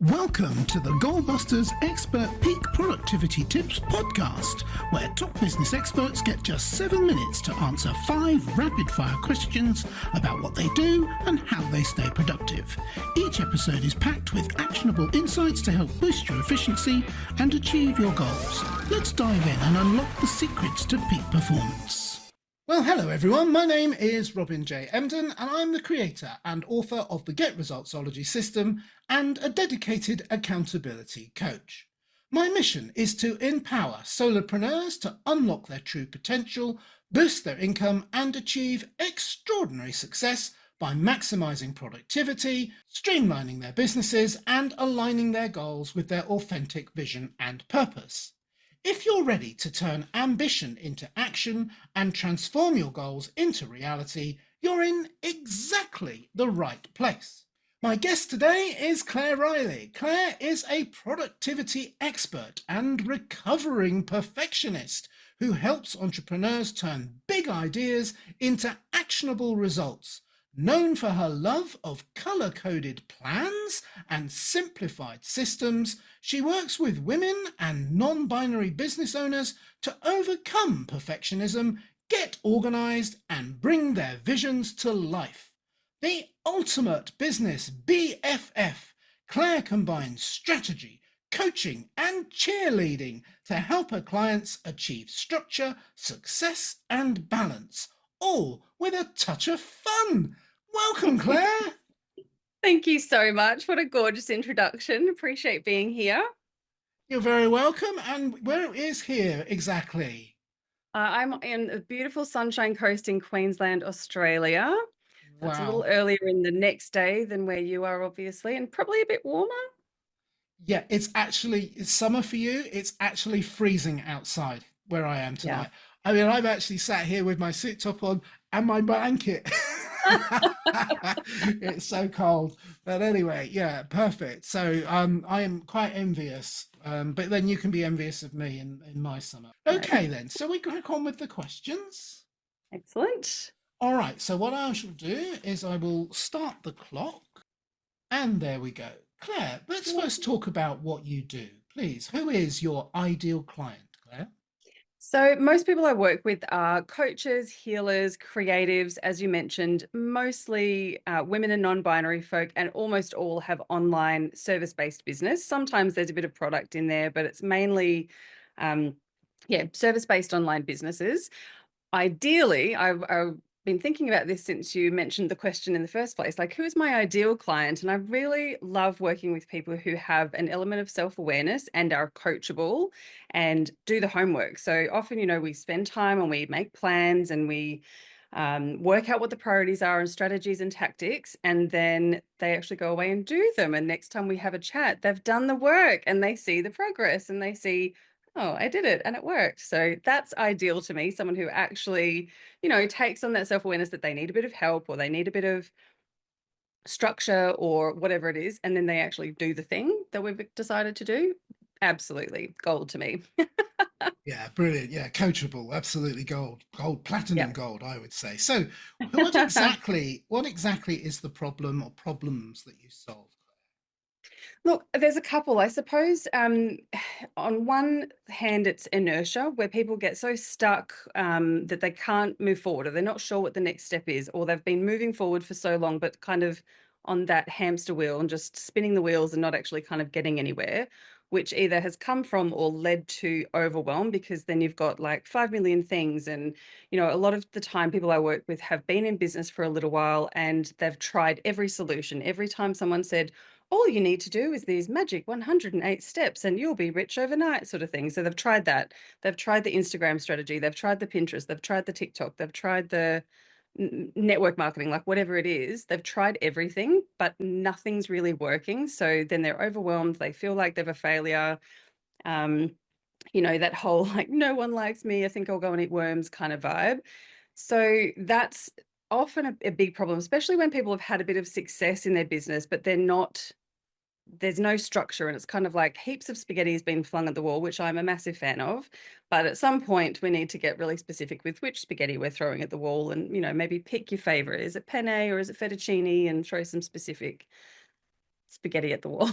Welcome to the Goalbusters Expert Peak Productivity Tips podcast, where top business experts get just 7 minutes to answer 5 rapid-fire questions about what they do and how they stay productive. Each episode is packed with actionable insights to help boost your efficiency and achieve your goals. Let's dive in and unlock the secrets to peak performance. Well, hello everyone, my name is Robin J. Emden and I'm the creator and author of the Get Resultsology system and a dedicated accountability coach. My mission is to empower solopreneurs to unlock their true potential, boost their income and achieve extraordinary success by maximizing productivity, streamlining their businesses and aligning their goals with their authentic vision and purpose. If you're ready to turn ambition into action and transform your goals into reality, you're in exactly the right place. My guest today is Claire Riley. Claire is a productivity expert and recovering perfectionist who helps entrepreneurs turn big ideas into actionable results. Known for her love of color-coded plans and simplified systems, she works with women and non-binary business owners to overcome perfectionism, get organized, and bring their visions to life. The ultimate business BFF, Claire combines strategy, coaching, and cheerleading to help her clients achieve structure, success, and balance, all with a touch of fun. Welcome, Claire. Thank you so much. What a gorgeous introduction. Appreciate being here. You're very welcome. And where is here exactly? I'm in a beautiful Sunshine Coast in Queensland, Australia. That's a little Wow. earlier in the next day than where you are, obviously, and probably a bit warmer. Yeah, it's summer for you. It's actually freezing outside where I am tonight. Yeah. I mean, I've actually sat here with my suit top on and my blanket. It's so cold. But anyway, yeah, perfect. So I am quite envious. But then you can be envious of me in my summer. Okay, then. So we crack on with the questions. Excellent. All right. So what I shall do is I will start the clock. And there we go. Claire, let's first talk about what you do, please. Who is your ideal client, Claire? So most people I work with are coaches, healers, creatives, as you mentioned, mostly women and non-binary folk, and almost all have online service-based business. Sometimes there's a bit of product in there, but it's mainly, service-based online businesses. Ideally, I've been thinking about this since you mentioned the question in the first place, like who is my ideal client? And I really love working with people who have an element of self-awareness and are coachable and do the homework. So often, we spend time and we make plans and we work out what the priorities are and strategies and tactics, and then they actually go away and do them. And next time we have a chat, they've done the work and they see the progress and they see, oh, I did it and it worked. So that's ideal to me. Someone who actually, takes on that self-awareness that they need a bit of help or they need a bit of structure or whatever it is. And then they actually do the thing that we've decided to do. Absolutely. Gold to me. Yeah, brilliant. Yeah, coachable. Absolutely gold, platinum gold, I would say. So what exactly is the problem or problems that you solve? Look, there's a couple, I suppose. On one hand, it's inertia, where people get so stuck that they can't move forward, or they're not sure what the next step is, or they've been moving forward for so long, but kind of on that hamster wheel and just spinning the wheels and not actually kind of getting anywhere, which either has come from or led to overwhelm, because then you've got like 5 million things. And, a lot of the time people I work with have been in business for a little while and they've tried every solution. Every time someone said, all you need to do is these magic 108 steps and you'll be rich overnight, sort of thing. So they've tried that. They've tried the Instagram strategy. They've tried the Pinterest. They've tried the TikTok. They've tried the network marketing, like whatever it is. They've tried everything, but nothing's really working. So then they're overwhelmed. They feel like they're a failure. That whole like, no one likes me, I think I'll go and eat worms kind of vibe. So that's often a big problem, especially when people have had a bit of success in their business, but there's no structure, and it's kind of like heaps of spaghetti has been flung at the wall, which I'm a massive fan of. But at some point we need to get really specific with which spaghetti we're throwing at the wall, and, maybe pick your favorite. Is it penne or is it fettuccine, and throw some specific spaghetti at the wall,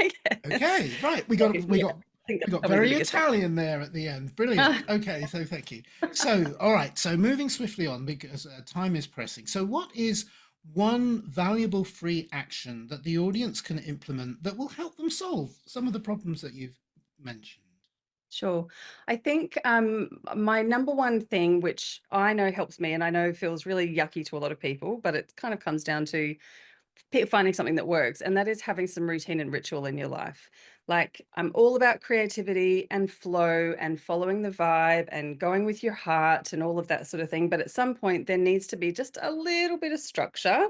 I guess. Okay, right. So, yeah, I think We that's got probably the very biggest thing. Italian there at the end. Brilliant. Okay, so thank you. So, all right. So moving swiftly on because time is pressing. So, what is one valuable free action that the audience can implement that will help them solve some of the problems that you've mentioned? Sure. I think my number one thing, which I know helps me and I know feels really yucky to a lot of people, but it kind of comes down to finding something that works, and that is having some routine and ritual in your life. Like, I'm all about creativity and flow and following the vibe and going with your heart and all of that sort of thing. But at some point, there needs to be just a little bit of structure.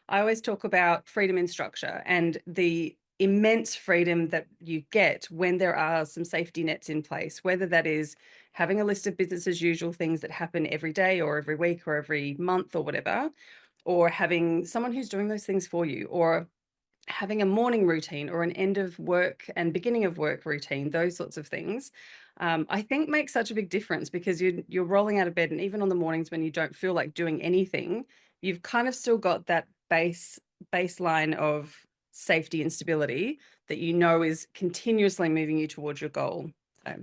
I always talk about freedom in structure and the immense freedom that you get when there are some safety nets in place, whether that is having a list of business as usual things that happen every day or every week or every month or whatever, or having someone who's doing those things for you, or having a morning routine or an end of work and beginning of work routine, those sorts of things, I think make such a big difference because you're rolling out of bed, and even on the mornings when you don't feel like doing anything, you've kind of still got that baseline of safety and stability that you know is continuously moving you towards your goal. So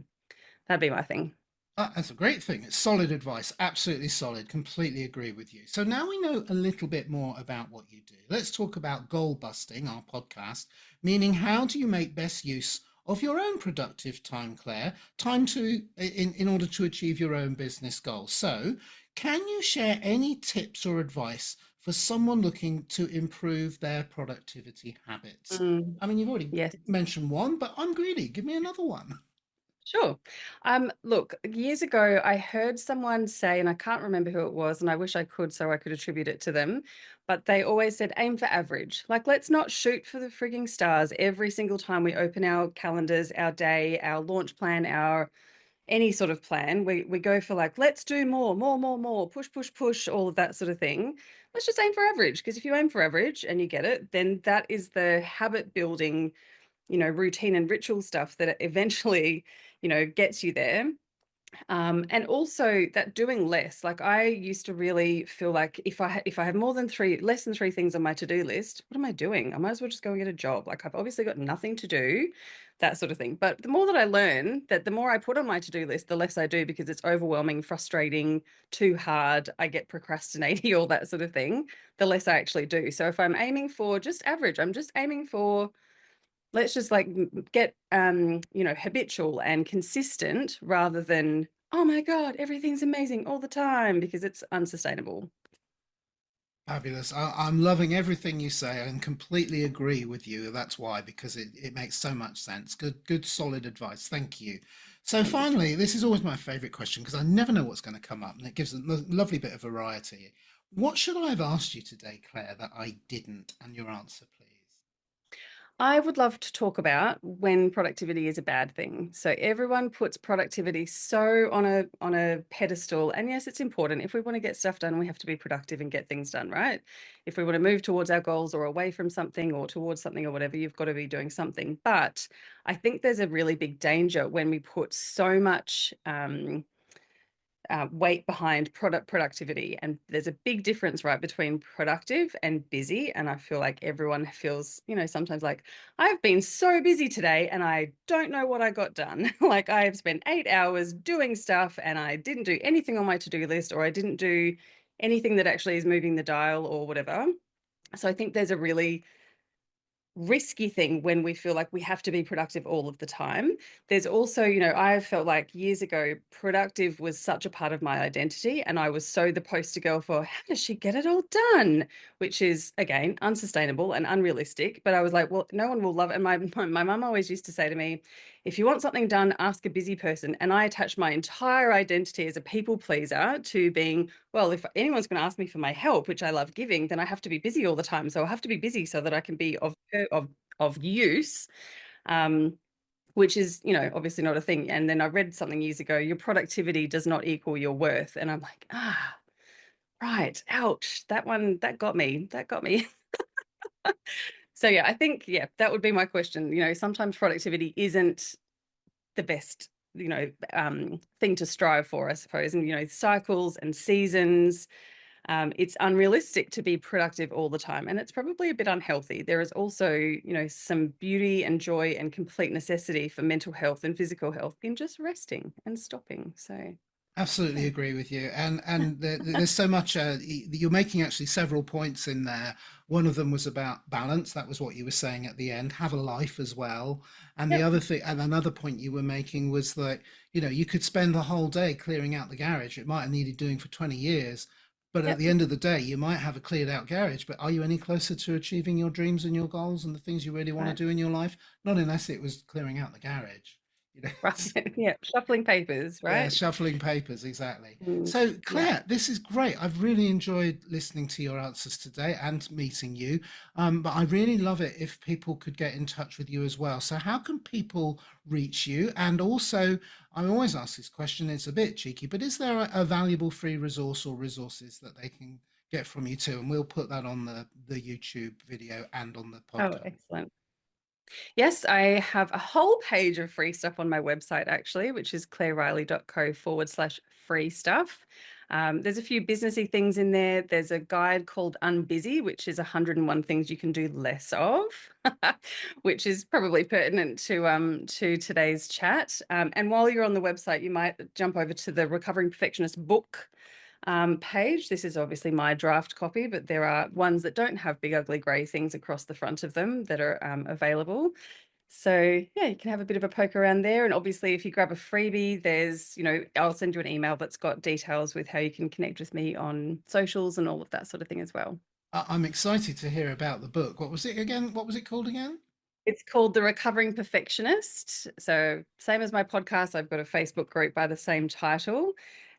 that'd be my thing. That's a great thing. It's solid advice. Absolutely solid. Completely agree with you. So now we know a little bit more about what you do. Let's talk about goal busting, our podcast, meaning how do you make best use of your own productive time, Claire, time to in order to achieve your own business goals. So, can you share any tips or advice for someone looking to improve their productivity habits? Mm, I mean, you've already yes. mentioned one, but I'm greedy. Give me another one. Sure. Look, years ago, I heard someone say, and I can't remember who it was, and I wish I could so I could attribute it to them, but they always said, aim for average. Like, let's not shoot for the frigging stars every single time we open our calendars, our day, our launch plan, our any sort of plan. We go for like, let's do more, more, more, more, push, push, push, all of that sort of thing. Let's just aim for average, because if you aim for average and you get it, then that is the habit building, routine and ritual stuff that eventually, gets you there. And also that doing less, like I used to really feel like if I have less than three things on my to-do list, what am I doing? I might as well just go and get a job. Like I've obviously got nothing to do, that sort of thing. But the more that I learn, that the more I put on my to-do list, the less I do because it's overwhelming, frustrating, too hard. I get procrastinating, all that sort of thing. The less I actually do. So if I'm aiming for just average, I'm just aiming for, let's just like get habitual and consistent rather than, oh my god, everything's amazing all the time, because it's unsustainable. Fabulous. I'm loving everything you say and completely agree with you. That's why, because it makes so much sense. Good, solid advice. Thank you. So Thanks. finally, this is always my favorite question because I never know what's going to come up and it gives a lovely bit of variety. What should I have asked you today, Claire, that I didn't? And your answer, please. I would love to talk about when productivity is a bad thing. So everyone puts productivity so on a pedestal. And yes, it's important. If we want to get stuff done, we have to be productive and get things done, right? If we want to move towards our goals or away from something or towards something or whatever, you've got to be doing something. But I think there's a really big danger when we put so much weight behind productivity. And there's a big difference, right, between productive and busy. And I feel like everyone feels, sometimes like, I've been so busy today and I don't know what I got done. Like I've spent 8 hours doing stuff and I didn't do anything on my to-do list, or I didn't do anything that actually is moving the dial or whatever. So I think there's a really risky thing when we feel like we have to be productive all of the time. There's also, I felt like years ago, productive was such a part of my identity. And I was so the poster girl for how does she get it all done? Which is, again, unsustainable and unrealistic. But I was like, well, no one will love it. And my mum always used to say to me, if you want something done, ask a busy person. And I attached my entire identity as a people pleaser to being, well, if anyone's going to ask me for my help, which I love giving, then I have to be busy all the time. So I have to be busy so that I can be of use, um, which is, obviously not a thing. And then I read something years ago, your productivity does not equal your worth. And I'm like, right, ouch, that got me. That got me. So yeah, I think, yeah, that would be my question. Sometimes productivity isn't the best, thing to strive for, I suppose. And, cycles and seasons, It's unrealistic to be productive all the time, and it's probably a bit unhealthy. There is also, some beauty and joy and complete necessity for mental health and physical health in just resting and stopping. So, Absolutely yeah. agree with you, and there's so much. You're making actually several points in there. One of them was about balance. That was what you were saying at the end. Have a life as well. And the Yep. other thing, and another point you were making was that you could spend the whole day clearing out the garage. It might have needed doing for 20 years, but at Yep. the end of the day, you might have a cleared out garage. But are you any closer to achieving your dreams and your goals and the things you really want to Right. do in your life? Not unless it was clearing out the garage. Right. Yeah. Shuffling papers, Yeah, right? shuffling papers, exactly. Mm, So, yeah. Claire, this is great. I've really enjoyed listening to your answers today and meeting you. But I really love it if people could get in touch with you as well. So, how can people reach you? And also, I always ask this question, it's a bit cheeky, but is there a valuable free resource or resources that they can get from you too? And we'll put that on the YouTube video and on the Oh, podcast. excellent. Yes, I have a whole page of free stuff on my website, actually, which is claireriley.co/free stuff. There's a few businessy things in there. There's a guide called Unbusy, which is 101 things you can do less of, which is probably pertinent to today's chat. And while you're on the website, you might jump over to the Recovering Perfectionist book page. This is obviously my draft copy, but there are ones that don't have big ugly grey things across the front of them that are available. So yeah, you can have a bit of a poke around there. And obviously if you grab a freebie, there's, I'll send you an email that's got details with how you can connect with me on socials and all of that sort of thing as well. I'm excited to hear about the book. What was it again? What was it called again? It's called The Recovering Perfectionist. So same as my podcast, I've got a Facebook group by the same title.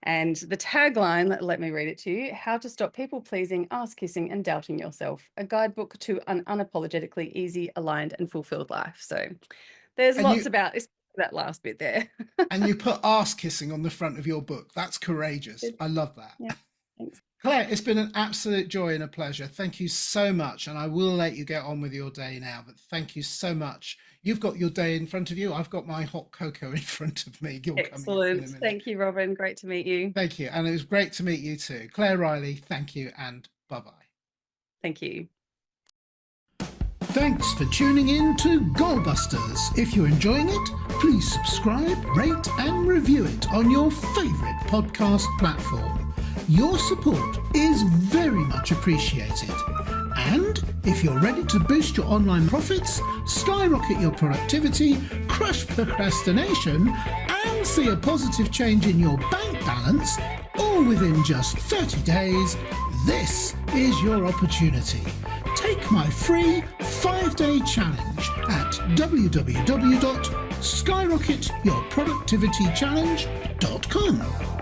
And the tagline, let me read it to you: How to Stop People Pleasing, Ass Kissing, and Doubting Yourself. A guidebook to an unapologetically easy, aligned, and fulfilled life. So there's And lots you about that last bit there. and you put ass kissing on the front of your book. That's courageous. I love that. Yeah, thanks. Claire, it's been an absolute joy and a pleasure. Thank you so much. And I will let you get on with your day now, but thank you so much. You've got your day in front of you. I've got my hot cocoa in front of me. You're coming up in Excellent. a minute. Thank you, Robin. Great to meet you. Thank you. And it was great to meet you too. Claire Riley, thank you and bye-bye. Thank you. Thanks for tuning in to Goalbusters. If you're enjoying it, please subscribe, rate and review it on your favourite podcast platform. Your support is very much appreciated. And if you're ready to boost your online profits, skyrocket your productivity, crush procrastination, and see a positive change in your bank balance, all within just 30 days, this is your opportunity. Take my free 5-day challenge at www.skyrocketyourproductivitychallenge.com.